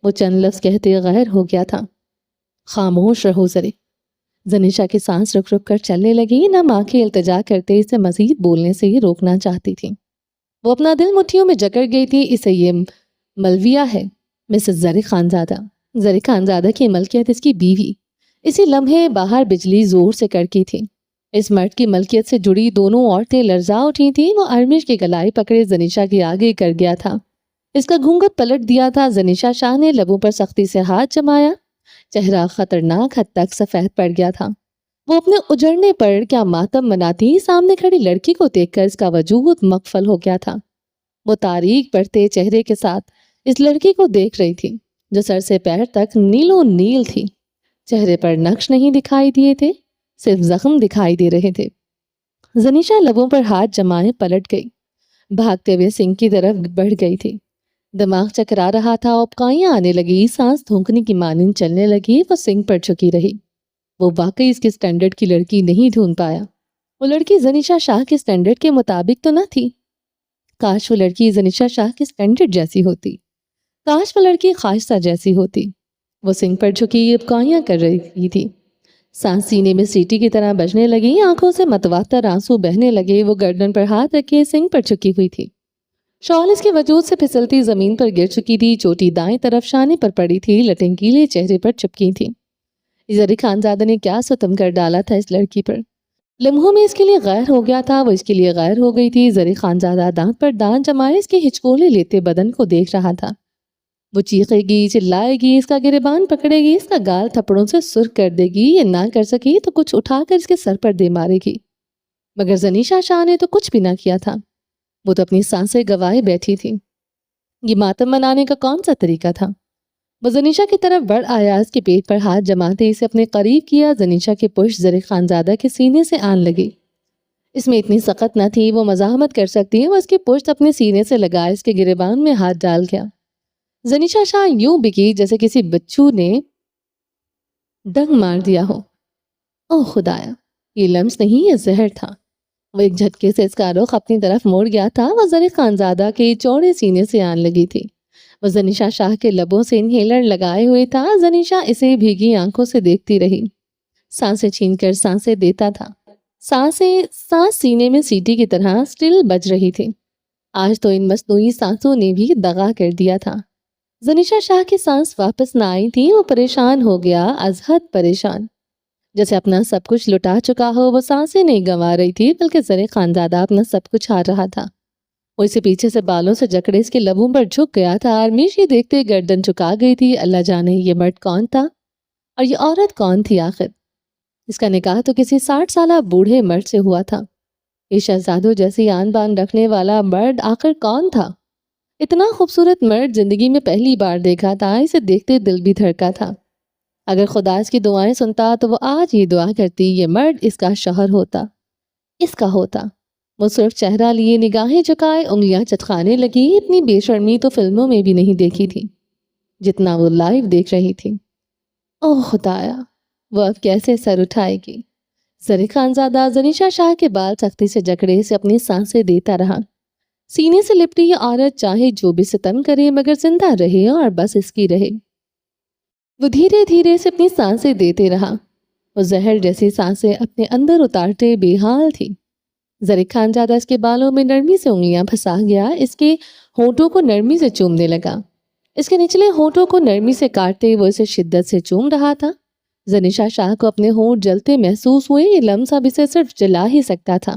وہ چند لفظ کہتے غیر ہو گیا تھا۔ خاموش رہو زرق۔ زنیشا کی سانس رک رک کر چلنے لگی، نم آنکھیں التجا کرتے اسے مزید بولنے سے ہی روکنا چاہتی تھی۔ وہ اپنا دل مٹھیوں میں جکڑ گئی تھی۔ اسے یہ ملویہ ہے، مسز زرق خانزادہ۔ زرق خانزادہ کی ملکیت اس کی بیوی۔ اسی لمحے باہر بجلی زور سے کڑکی تھی۔ اس مرد کی ملکیت سے جڑی دونوں عورتیں لرزا اٹھی تھیں۔ وہ ارمش کی گلائی پکڑے زنیشا کے آگے کر گیا تھا، اس کا گھونگھٹ پلٹ دیا تھا۔ زنیشا شاہ نے لبوں پر سختی سے ہاتھ جمایا، چہرہ خطرناک حد تک سفید پڑ گیا تھا۔ وہ اپنے اجڑنے پر کیا ماتم مناتی، سامنے کھڑی لڑکی کو دیکھ کر اس کا وجود مغفل ہو گیا تھا۔ وہ تاریک بڑھتے چہرے کے ساتھ اس لڑکی کو دیکھ رہی تھی جو سر سے پیر تک نیلو نیل تھی۔ چہرے پر نقش نہیں دکھائی دیے تھے، صرف زخم دکھائی دے رہے تھے۔ زنیشا لبوں پر ہاتھ جمائے پلٹ گئی، بھاگتے ہوئے سنک کی طرف بڑھ گئی تھی۔ دماغ چکرا رہا تھا، اپکائیاں آنے لگی، سانس دھونکنے کی مانند چلنے لگی۔ وہ سنک پر جھکی رہی۔ وہ واقعی اس کے اسٹینڈرڈ کی لڑکی نہیں ڈھونڈ پایا۔ وہ لڑکی زنیشا شاہ کے اسٹینڈرڈ کے مطابق تو نہ تھی۔ کاش وہ لڑکی زنیشا شاہ کے اسٹینڈرڈ جیسی ہوتی، کاش وہ لڑکی خواہشہ جیسی ہوتی۔ وہ سنک پر جھکی اپکائیاں کر رہی تھی، سانس سینے میں سیٹی کی طرح بجنے لگی، آنکھوں سے متواتر آنسو بہنے لگے۔ وہ گردن پر ہاتھ رکھے سنک پر جھکی ہوئی تھی، شال اس کے وجود سے پھسلتی زمین پر گر چکی تھی، چوٹی دائیں طرف شانے پر پڑی تھی، لٹیں گیلے چہرے پر چپکی تھی۔ زرق خانزادہ نے کیا ستم کر ڈالا تھا اس لڑکی پر؟ لمحوں میں اس کے لیے غیر ہو گیا تھا، وہ اس کے لیے غیر ہو گئی تھی۔ زرق خانزادہ دانت پر دانت جمائے اس کے ہچکولے لیتے بدن کو دیکھ رہا تھا۔ وہ چیخے گی، چلائے گی، اس کا گریبان پکڑے گی، اس کا گال تھپڑوں سے سرخ کر دے گی، یہ نہ کر سکی تو کچھ اٹھا کر اس کے سر پر دے مارے گی۔ مگر زنیشا شاہ نے تو کچھ بھی نہ کیا تھا، وہ تو اپنی سانسیں گوائے بیٹھی تھی۔ یہ ماتم منانے کا کون سا طریقہ تھا؟ وہ زنیشا کی طرف بڑھ آیا، اس کے پیٹ پر ہاتھ جماتے اسے اپنے قریب کیا۔ زنیشا کی پشت زرق خانزادہ کے سینے سے آن لگی، اس میں اتنی سخت نہ تھی وہ مزاحمت کر سکتی۔ وہ اس کی پشت اپنے سینے سے لگا، اس کے گریبان میں ہاتھ ڈال گیا۔ زنیشا شاہ یوں بکی جیسے کسی بچوں نے ڈنگ مار دیا ہو۔ اوہ خدایا، یہ لمس نہیں، یہ زہر تھا۔ وہ ایک جھٹکے سے اس کا رخ اپنی طرف موڑ گیا تھا۔ وہ زرق خانزادہ کے چوڑے سینے سے آن لگی تھی، وہ زنیشا شاہ کے لبوں سے انہیلر لگائے ہوئے تھا۔ زنیشا اسے بھیگی آنکھوں سے دیکھتی رہی، سانسیں چھین کر سانسیں دیتا تھا۔ سانس سینے میں سیٹی کی طرح سٹل بج رہی تھی۔ آج تو ان مصنوعی سانسوں نے بھی دغا کر دیا تھا۔ زنیشا شاہ کی سانس واپس نہ آئی تھی، وہ پریشان ہو گیا، از حد پریشان، جیسے اپنا سب کچھ لٹا چکا ہو۔ وہ سانسیں نہیں گنوا رہی تھی بلکہ زرق خانزادہ اپنا سب کچھ ہار رہا تھا۔ وہ اسے پیچھے سے بالوں سے جکڑے اس کے لبوں پر جھک گیا تھا۔ ارمیش یہ دیکھتے گردن چکا گئی تھی، اللہ جانے یہ مرد کون تھا اور یہ عورت کون تھی آخر؟ اس کا نکاح تو کسی 60 سالہ بوڑھے مرد سے ہوا تھا۔ یہ شہزادوں جیسی آن بان رکھنے والا مرد آخر کون تھا؟ اتنا خوبصورت مرد زندگی میں پہلی بار دیکھا تھا، اسے دیکھتے دل بھی دھڑکا تھا۔ اگر خدا اس کی دعائیں سنتا تو وہ آج یہ دعا کرتی یہ مرد اس کا شوہر ہوتا، اس کا ہوتا۔ وہ صرف چہرہ لیے نگاہیں جھکائے انگلیاں چٹکانے لگی، اتنی بے شرمی تو فلموں میں بھی نہیں دیکھی تھی جتنا وہ لائیو دیکھ رہی تھی۔ اوہ خدایا، وہ اب کیسے سر اٹھائے گی؟ زری خانزادہ زنیشا شاہ کے بال سختی سے جکڑے سے اپنی سانسیں دیتا رہا۔ سینے سے لپٹی یہ عورت چاہے جو بھی ستم کرے مگر زندہ رہے اور بس اس کی رہے۔ وہ دھیرے دھیرے سے اپنی سانسیں دیتے رہا۔ وہ زہر جیسی سانسیں اپنے اندر اتارتے بے حال تھی۔ زری خانزادہ اس کے بالوں میں نرمی سے انگلیاں پھنسا گیا، اس کے ہونٹوں کو نرمی سے چومنے لگا۔ اس کے نچلے ہونٹوں کو نرمی سے کاٹتے وہ اسے شدت سے چوم رہا تھا۔ زنیشا شاہ کو اپنے ہونٹ جلتے محسوس ہوئے، یہ لمس اب اسے صرف جلا ہی سکتا تھا۔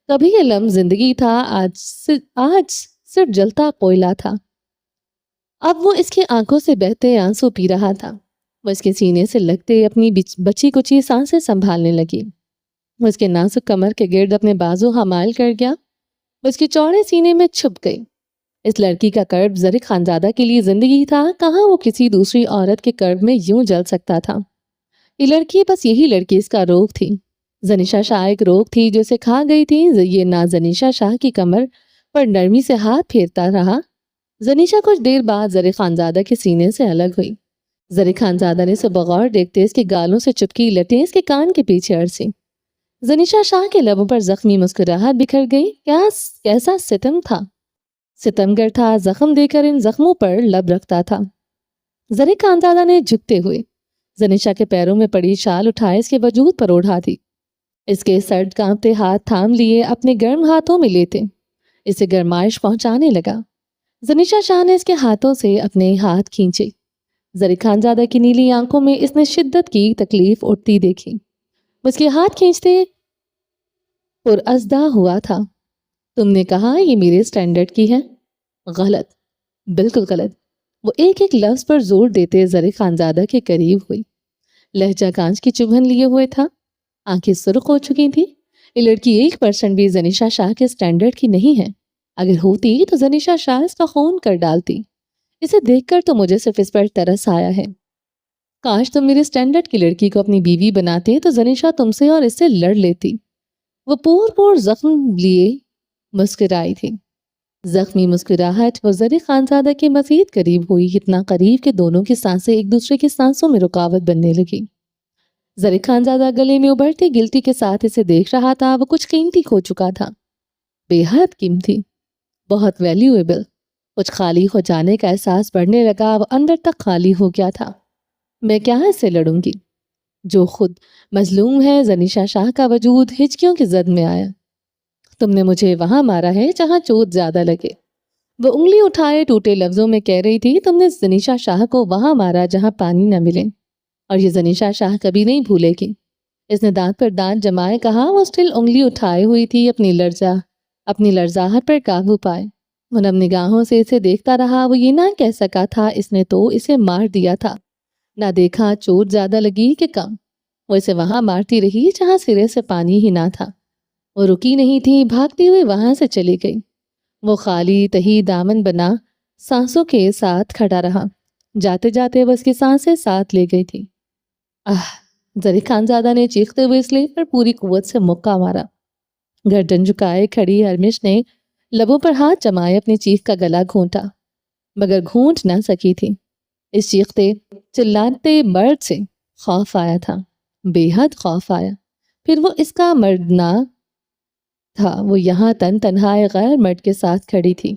کبھی یہ لمس زندگی تھا، آج صرف جلتا کوئلہ تھا۔ اب وہ اس کی آنکھوں سے بہتے آنسو پی رہا تھا۔ وہ اس کے سینے سے لگتے اپنی بچی کچی سانسیں سنبھالنے لگی۔ وہ اس کے نازک کمر کے گرد اپنے بازو حمائل کر گیا۔ وہ اس کے چوڑے سینے میں چھپ گئی۔ اس لڑکی کا کرب زری خانزادہ کے لیے زندگی تھا، کہاں وہ کسی دوسری عورت کے کرب میں یوں جل سکتا تھا۔ یہ لڑکی، بس یہی لڑکی اس کا روگ تھی۔ زنیشا شاہ ایک روگ تھی جو اسے کھا گئی تھی۔ یہ نہ زنیشا شاہ کی کمر پر نرمی سے ہاتھ پھیرتا رہا۔ زنیشا کچھ دیر بعد زری خانزادہ کے سینے سے الگ ہوئی۔ زری خانزادہ نے اسے بغور دیکھتے اس کے گالوں سے چپکی لٹیں اس کے کان کے پیچھے اڑسی۔ زنیشا شاہ کے لبوں پر زخمی مسکراہٹ بکھر گئی۔ کیسا ستم تھا! ستمگر تھا، زخم دے کر ان زخموں پر لب رکھتا تھا۔ زری خانزادہ نے جھکتے ہوئے زنیشا کے پیروں میں پڑی شال اٹھائے اس کے وجود پر اوڑھا دی۔ اس کے سرد کانپتے ہاتھ تھام لیے اپنے گرم ہاتھوں میں لیتے اسے گرمائش پہنچانے لگا۔ زنیشا شاہ نے اس کے ہاتھوں سے اپنے ہاتھ کھینچے۔ زری خانزادہ کی نیلی آنکھوں میں اس نے شدت کی تکلیف اٹھتی دیکھی۔ اس کے ہاتھ کھینچتے پرازدہ ہوا تھا۔ تم نے کہا یہ میرے سٹینڈرڈ کی ہے؟ غلط، بالکل غلط۔ وہ ایک ایک لفظ پر زور دیتے زری خانزادہ کے قریب ہوئی۔ لہجہ کانچ کی چبھن لیے ہوئے تھا، آنکھیں سرخ ہو چکی تھی۔ یہ لڑکی 1% بھی زنیشا شاہ کے سٹینڈرڈ کی نہیں ہے۔ اگر ہوتی تو زنیشا شاہ اس کا خون کر ڈالتی۔ اسے دیکھ کر تو مجھے صرف اس پر ترس آیا ہے۔ کاش تم میرے سٹینڈرڈ کی لڑکی کو اپنی بیوی بناتے تو زنیشا تم سے اور اس سے لڑ لیتی۔ وہ پور زخم لیے مسکرائی تھی۔ زخمی مسکراہٹ وہ زری خانزادہ کے مزید قریب ہوئی، اتنا قریب کہ دونوں کی سانسیں ایک دوسرے کی سانسوں میں رکاوٹ بننے لگی۔ زری خانزادہ گلے میں ابھرتی گلٹی کے ساتھ اسے دیکھ رہا تھا۔ وہ کچھ قیمتی کھو چکا تھا، بے حد قیمتی، بہت ویلیویبل۔ کچھ خالی ہو جانے کا احساس بڑھنے لگا، وہ اندر تک خالی ہو گیا تھا۔ میں کیا اس سے لڑوں گی جو خود مظلوم ہے؟ زنیشا شاہ کا وجود ہچکیوں کی زد میں آیا۔ تم نے مجھے وہاں مارا ہے جہاں چوٹ زیادہ لگے، وہ انگلی اٹھائے ٹوٹے لفظوں میں کہہ رہی تھی۔ تم نے زنیشا شاہ کو وہاں مارا جہاں پانی نہ ملے، اور یہ زنیشا شاہ کبھی نہیں بھولے گی۔ اس نے دانت پر دانت جمائے کہا۔ وہ اسٹل انگلی اٹھائے ہوئی تھی، اپنی لرزاہٹ پر قابو پائے۔ وہ نم نگاہوں سے اسے دیکھتا رہا۔ وہ یہ نہ کہہ سکا تھا اس نے تو اسے مار دیا تھا، نہ دیکھا چوٹ زیادہ لگی کہ کم۔ وہ اسے وہاں مارتی رہی جہاں سرے سے پانی ہی نہ تھا۔ وہ رکی نہیں تھی، بھاگتی ہوئی وہاں سے چلی گئی۔ وہ خالی تہی دامن بنا سانسوں کے ساتھ کھڑا رہا۔ جاتے جاتے وہ اس کی سانسیں ساتھ لے گئی تھی۔ زری خانزادہ نے چیختے ہوئے سلیب پر پوری قوت سے مکہ مارا۔ گردن جھکائے کھڑی ہرمش نے لبوں پر ہاتھ جمائے اپنی چیخ کا گلا گھونٹا، مگر گھونٹ نہ سکی تھی۔ اس چیختے چلاتے مرد سے خوف آیا تھا، بے حد خوف آیا۔ پھر وہ اس کا مرد نہ تھا، وہ یہاں تنہائے غیر مرد کے ساتھ کھڑی تھی۔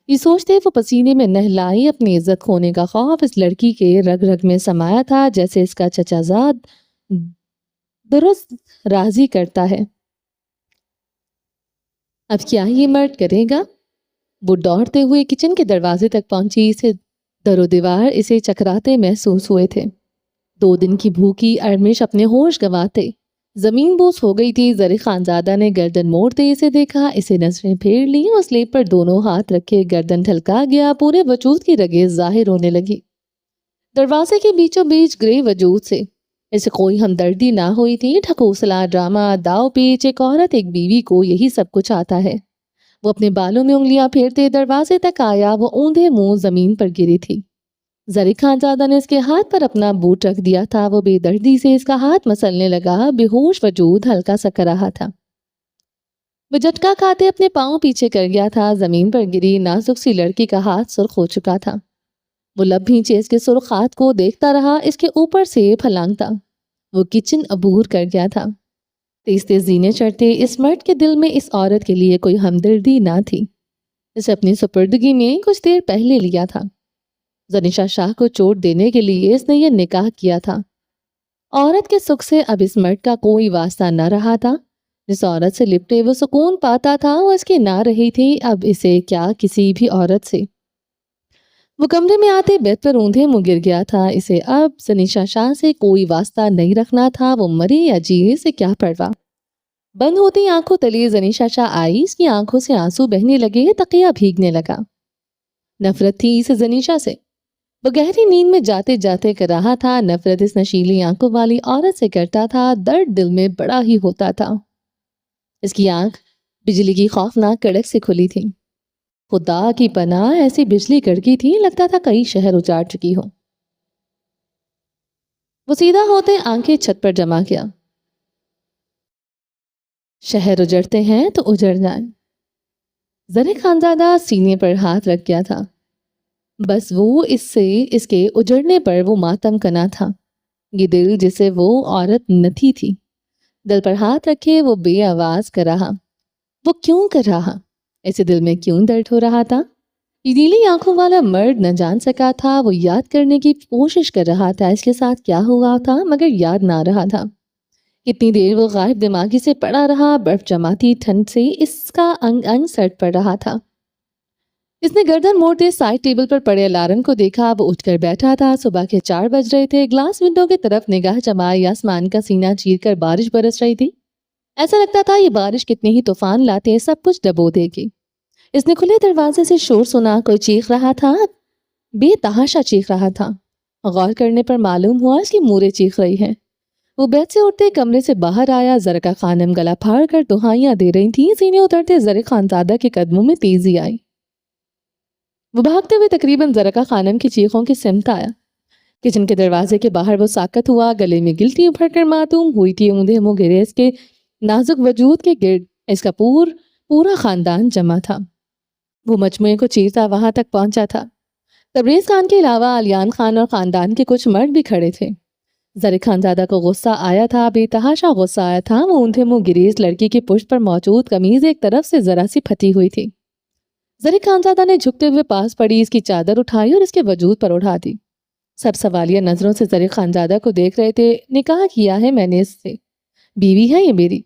یہ سوچتے وہ پسینے میں نہلائی، اپنی عزت کھونے کا خوف اس لڑکی کے رگ رگ میں سمایا تھا، جیسے اس کا چچا زاد درست راضی کرتا ہے۔ اب کیا یہ مرد کرے گا؟ وہ دوڑتے ہوئے کچن کے دروازے تک پہنچی۔ اسے در و دیوار اسے چکراتے محسوس ہوئے تھے۔ 2 دن کی بھوکی ارمش اپنے ہوش گنواتے زمین بوس ہو گئی تھی۔ زری خانزادہ نے گردن موڑتے اسے دیکھا، اسے نظریں پھیر لی۔ وہ سلیب پر دونوں ہاتھ رکھے گردن ڈھلکا گیا، پورے وجود کی رگیں ظاہر ہونے لگی۔ دروازے کے بیچوں بیچ گرے وجود سے اسے کوئی ہمدردی نہ ہوئی تھی۔ ڈھکوسلا، ڈرامہ، داؤ پیچ، ایک عورت ایک بیوی کو یہی سب کچھ آتا ہے۔ وہ اپنے بالوں میں انگلیاں پھیرتے دروازے تک آیا. وہ اوندھے منہ زمین پر گری تھی. ظریف خانزادہ نے اس کے ہاتھ پر اپنا بوٹ رکھ دیا تھا. وہ بے دردی سے اس کا ہاتھ مسلنے لگا. بے ہوش وجود ہلکا سا کر رہا تھا. وہ جھٹکا کھاتے اپنے پاؤں پیچھے کر گیا تھا. زمین پر گری نازک سی لڑکی کا ہاتھ سرخ ہو چکا تھا. وہ لب بھینچے اس کے سرخ ہاتھ کو دیکھتا رہا. اس کے اوپر سے پھلانگتا وہ کچن عبور کر گیا تھا. تیز تیز زینے چڑھتے. اس مرد کے دل میں اس عورت کے لیے کوئی ہمدردی نہ تھی. اسے اپنی سپردگی میں کچھ دیر پہلے لیا تھا. زنیشا شاہ کو چوٹ دینے کے لیے اس نے یہ نکاح کیا تھا. عورت کے سکھ سے اب اس مرد کا کوئی واسطہ نہ رہا تھا. جس عورت سے لپٹے وہ سکون پاتا تھا وہ اس کی نہ رہی تھی. اب اسے کیا کسی بھی عورت سے. وہ کمرے میں آتے بیڈ پر اوندھے منہ گر گیا تھا. اسے اب زنیشا شاہ سے کوئی واسطہ نہیں رکھنا تھا. وہ مرے یا جیے سے کیا پرواہ. بند ہوتی آنکھوں تلے زنیشا شاہ آئی. اس کی آنکھوں سے آنسو بہنے لگے. تقیہ بھیگنے لگا. نفرت تھی اسے زنیشا سے. وہ گہری نیند میں جاتے جاتے کر رہا تھا. نفرت اس نشیلی آنکھوں والی عورت سے کرتا تھا. درد دل میں بڑا ہی ہوتا تھا. اس کی آنکھ بجلی کی خوفناک کڑک سے کھلی تھی. خدا کی پناہ ایسی بجلی کڑکی تھی لگتا تھا کئی شہر اجاڑ چکی ہو. وہ سیدھا ہوتے آنکھیں چھت پر جما کیا. شہر اجڑتے ہیں تو اجڑ جائیں. ظریف خانزادہ سینے پر ہاتھ رکھ گیا تھا. بس وہ اس کے اجڑنے پر وہ ماتم کنا تھا. یہ دل جسے وہ عورت نتھی تھی. دل پر ہاتھ رکھے وہ بے آواز کر رہا. وہ کیوں کر رہا؟ ایسے دل میں کیوں درد ہو رہا تھا؟ یہ نیلی آنکھوں والا مرد نہ جان سکا تھا. وہ یاد کرنے کی کوشش کر رہا تھا اس کے ساتھ کیا ہوا تھا مگر یاد نہ رہا تھا. کتنی دیر وہ غائب دماغی سے پڑا رہا. برف جماتی ٹھنڈ سے اس کا انگ انگ سرد پڑ رہا تھا. اس نے گردن موڑتے سائڈ ٹیبل پر پڑے الارم کو دیکھا. وہ اٹھ کر بیٹھا تھا. صبح کے 4 بج رہے تھے. گلاس ونڈو کی طرف نگاہ جمائی. آسمان کا سینہ چیر کر بارش برس رہی تھی. ایسا لگتا تھا یہ بارش کتنے ہی طوفان لاتے سب کچھ ڈبو دے گی. اس نے کھلے دروازے سے شور سنا. کوئی چیخ رہا تھا. بے تحاشا چیخ رہا تھا. غور کرنے پر معلوم ہوا اس کی مورے چیخ رہی ہے. وہ بیڈ سے اٹھتے کمرے سے باہر آیا. زرکا خانم گلا پھاڑ کر دہائیاں دے رہی تھیں. سینے اترتے ظریف خانزادہ کے قدموں میں تیزی آئی. وہ بھاگتے ہوئے تقریباً زرکا خانم کی چیخوں کی سمت آیا. کچن کے دروازے کے باہر وہ ساکت ہوا. گلے میں گلٹی ابھر کر معتوم ہوئی تھی. اوندھے منہ گرے اس کے نازک وجود کے گرد اس کا پورا خاندان جمع تھا. وہ مجموعے کو چیرتا وہاں تک پہنچا تھا. تبریز خان کے علاوہ علیان خان اور خاندان کے کچھ مرد بھی کھڑے تھے. ظریف خانزادہ کو غصہ آیا تھا. بے تحاشا غصہ آیا تھا. وہ اوندھے منہ گری. اس لڑکی کی پشت پر موجود قمیض ایک طرف سے ذرا سی پھٹی ہوئی تھی. ظریف خانزادہ نے جھکتے ہوئے پاس پڑی اس کی چادر اٹھائی اور اس کے وجود پر اڑا دی. سب سوالیہ نظروں سے ظریف خانزادہ کو دیکھ رہے تھے. نکاح کیا ہے میں نے اس سے. بیوی ہے یہ میری.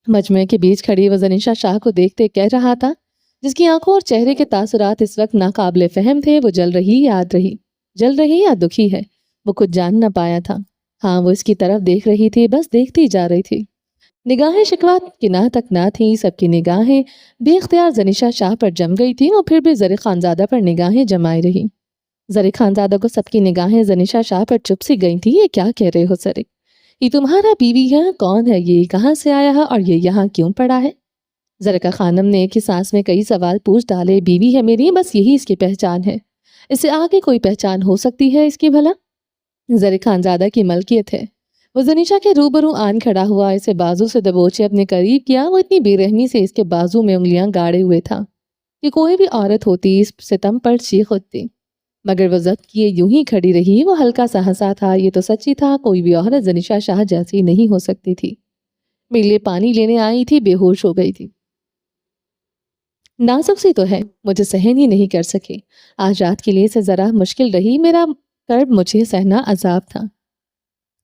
مجموعے کے بیچ کھڑی وہ زنیشا شاہ کو دیکھتے کہہ رہا تھا جس کی آنکھوں اور چہرے کے تاثرات اس وقت ناقابل فہم تھے. وہ جل رہی یا دکھی ہے وہ کچھ جان نہ پایا تھا. ہاں وہ اس کی طرف دیکھ رہی تھی. بس دیکھتی جا رہی تھی. نگاہیں شکوہ کناہ تک نہ تھیں. سب کی نگاہیں بے اختیار زنیشا شاہ پر جم گئی تھی. وہ پھر بھی ظریف خانزادہ پر نگاہیں جمائے رہی. ظریف خانزادہ کو سب کی نگاہیں زنیشا شاہ پر چپ سی گئی تھی. یہ کیا کہہ رہے ہو ظریف؟ یہ تمہارا بیوی ہے؟ کون ہے یہ؟ کہاں سے آیا ہے اور یہ یہاں کیوں پڑا ہے؟ زرکا خانم نے ایک ہی سانس میں کئی سوال پوچھ ڈالے. بیوی ہے میری. بس یہی اس کی پہچان ہے. اس سے آگے کوئی پہچان ہو سکتی ہے اس کی بھلا؟ ظریف خانزادہ کی ملکیت ہے. وہ زنیشا کے روبرو آن کھڑا ہوا. اسے بازو سے دبوچے اپنے قریب کیا. وہ اتنی بے رحمی سے اس کے بازو میں انگلیاں گاڑے ہوئے تھا کہ کوئی بھی عورت ہوتی اس ستم پر چیخ اٹھتی. مگر وہ ضبط کیے یوں ہی کھڑی رہی. وہ ہلکا سا ہنسا تھا. یہ تو سچی تھا. کوئی بھی عورت زنیشا شاہ جیسی نہیں ہو سکتی تھی. میرے لیے پانی لینے آئی تھی. بے ہوش ہو گئی تھی. نازک سی تو ہے. مجھے سہن ہی نہیں کر سکے. آج رات کے لیے سے ذرا مشکل رہی. میرا کرب مجھے سہنا عذاب تھا.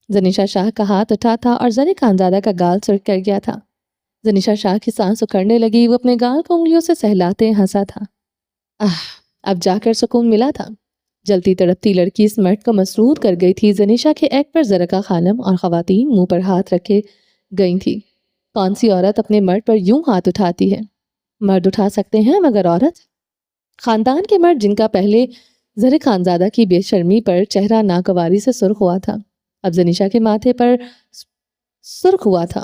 زنیشا شاہ کا ہاتھ اٹھا تھا اور ظریف خانزادہ کا گال سرخ کر گیا تھا. زنیشا شاہ کی سانس اکھڑنے لگی. وہ اپنے گال کو انگلیوں سے سہلاتے ہنسا تھا. اب جا کر سکون ملا تھا. جلتی تڑپتی لڑکی اس مرد کو مسرور کر گئی تھی. زنیشا کے ایک پر زرکا خانم اور خواتین منہ پر ہاتھ رکھے گئی تھی. کون سی عورت اپنے مرد پر یوں ہاتھ اٹھاتی ہے؟ مرد اٹھا سکتے ہیں مگر عورت؟ خاندان کے مرد جن کا پہلے ظریف خانزادہ کی بے شرمی پر چہرہ ناگواری سے سرخ ہوا تھا اب زنیشا کے ماتھے پر سرخ ہوا تھا.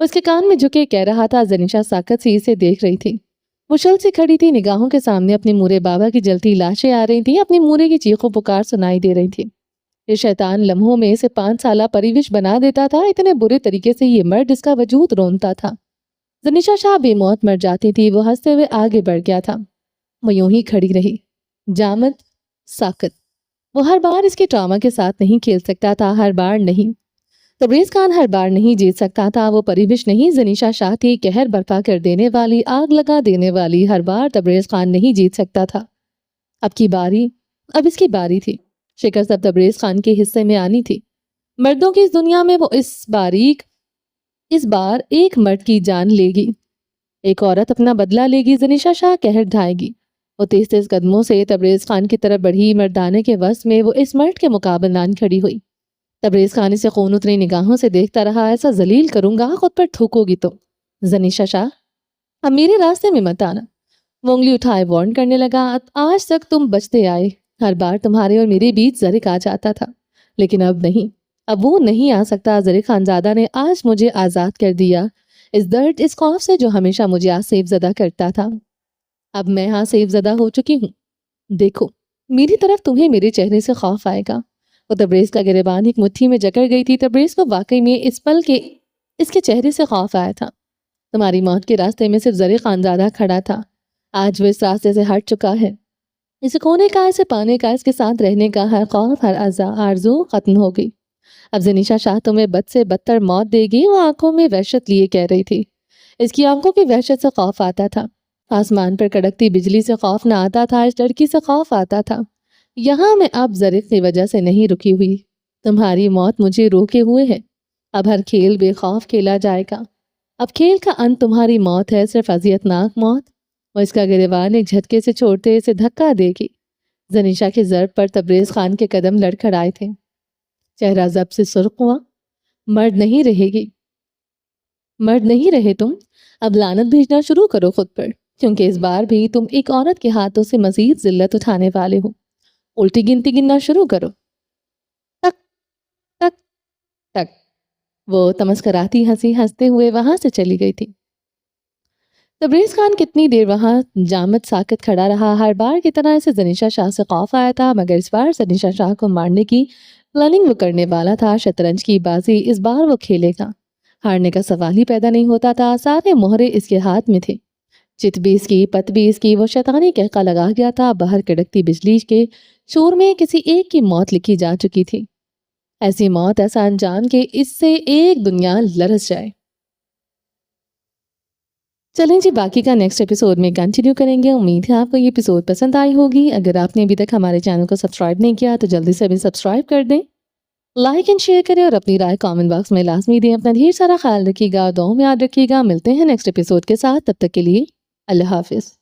اس کے کان میں جھکے کہہ رہا تھا۔ زنیشا ساکت سی اسے دیکھ رہی تھی۔ وہ شل سے کھڑی تھی، نگاہوں کے سامنے اپنے مورے بابا کی جلتی لاشیں آ رہی تھیں، اپنی مورے کی چیخ و پکار سنائی دے رہی تھی۔ یہ شیطان لمحوں میں اسے 5 سالہ پریوش بنا دیتا تھا، اتنے برے طریقے سے یہ مرد جس کا وجود رونتا تھا۔ زنیشا شاہ بے موت مر جاتی تھی۔ وہ ہنستے ہوئے آگے بڑھ گیا تھا۔ وہ یوں ہی کھڑی رہی، جامد، ساکت۔ وہ ہر بار اس کے ٹراما کے ساتھ نہیں کھیل سکتا تھا، ہر بار نہیں۔ تبریز خان ہر بار نہیں جیت سکتا تھا۔ وہ پریوش نہیں، زنیشا شاہ تھی، قہر برپا کر دینے والی، آگ لگا دینے والی۔ ہر بار تبریز خان نہیں جیت سکتا تھا۔ اب اس کی باری تھی۔ شکست اب تبریز خان کے حصے میں آنی تھی۔ مردوں کی اس دنیا میں وہ اس بار ایک مرد کی جان لے گی، ایک عورت اپنا بدلہ لے گی۔ زنیشا شاہ قہر ڈھائے گی۔ وہ تیز تیز قدموں سے تبریز خان کی طرف بڑھی، مردانے کے وس میں وہ اس مرد کے مقابل آن کھڑی ہوئی۔ تبریز خان اسے خون اتری نگاہوں سے دیکھتا رہا۔ ایسا ذلیل کروں گا، خود پر تھوکو گی تو۔ زنیشا شاہ، اب میرے راستے میں مت آنا۔ وہ انگلی اٹھائے وارن کرنے لگا۔ آج تک تم بچتے آئے، ہر بار تمہارے اور میرے بیچ زرق آ جاتا تھا، لیکن اب نہیں، اب وہ نہیں آ سکتا۔ زرق خانزادہ نے آج مجھے آزاد کر دیا، اس درد، اس خوف سے جو ہمیشہ مجھے آسیب زدہ کرتا تھا۔ اب میں آسیب زدہ ہو چکی ہوں۔ دیکھو میری طرف، تمہیں میرے چہرے سے خوف آئے گا۔ وہ تبریز کا گریبان ایک مٹھی میں جکڑ گئی تھی۔ تبریز کو واقعی میں اس پل کے اس کے چہرے سے خوف آیا تھا۔ تمہاری موت کے راستے میں صرف زرق خانزادہ کھڑا تھا۔ آج وہ اس راستے سے ہٹ چکا ہے۔ اسے کھونے کا، اسے پانے کا، اس کے ساتھ رہنے کا ہر خوف، ہر آرزو ختم ہو گئی۔ اب زنیشا شاہ تمہیں بد سے بدتر موت دے گی۔ وہ آنکھوں میں وحشت لیے کہہ رہی تھی۔ اس کی آنکھوں کی وحشت سے خوف آتا تھا۔ آسمان پر کڑکتی بجلی سے خوف نہ آتا تھا، اس لڑکی سے خوف آتا تھا۔ یہاں میں اب زرق کی وجہ سے نہیں رکی ہوئی، تمہاری موت مجھے روکے ہوئے ہے۔ اب ہر کھیل بے خوف کھیلا جائے گا۔ اب کھیل کا انت تمہاری موت ہے، صرف اذیتناک موت۔ وہ اس کا گریبان ایک جھٹکے سے چھوڑتے اسے دھکا دے گی۔ زنیشا کے ضرب پر تبریز خان کے قدم لڑکھڑائے تھے۔ چہرہ ضب سے سرخ ہوا۔ مرد نہیں رہے گی، مرد نہیں رہے تم۔ اب لعنت بھیجنا شروع کرو خود پر، کیونکہ اس بار بھی تم ایک عورت کے ہاتھوں سے مزید ذلت اٹھانے والے ہو۔ الٹی گنتی گننا شروع کرو۔ ٹک ٹک ٹک۔ وہ تمسکراتی ہنسی ہنستے ہوئے وہاں سے چلی گئی تھی۔ تبریز خان کتنی دیر وہاں جامد ساکت کھڑا رہا۔ ہر بار کی طرح اسے زنیشا شاہ سے خوف آیا تھا، مگر اس بار زنیشا شاہ کو مارنے کی پلاننگ وہ کرنے والا تھا۔ شطرنج کی بازی اس بار وہ کھیلے گا، ہارنے کا سوال ہی پیدا نہیں ہوتا تھا۔ سارے مہرے اس کے ہاتھ میں تھے، چت بھی اس کی، پت بھی اس کی۔ وہ شیطانی قہقہ لگا گیا تھا۔ باہر کڑکتی بجلی کے شور میں کسی ایک کی موت لکھی جا چکی تھی، ایسی موت، ایسا انجام کہ اس سے ایک دنیا لرز جائے۔ چلیں جی، باقی کا نیکسٹ ایپیسوڈ میں کنٹینیو کریں گے۔ امید ہے آپ کو یہ ایپیسوڈ پسند آئی ہوگی۔ اگر آپ نے ابھی تک ہمارے چینل کو سبسکرائب نہیں کیا تو جلدی سے ابھی سبسکرائب کر دیں، لائک اینڈ شیئر کریں اور اپنی رائے کامنٹ باکس میں لازمی دیں۔ اپنا ڈھیر سارا خیال رکھیے گا، دعاؤں میں یاد رکھیے گا۔ ملتے ہیں نیکسٹ ایپیسوڈ کے ساتھ، تب تک کے لیے اللہ حافظ۔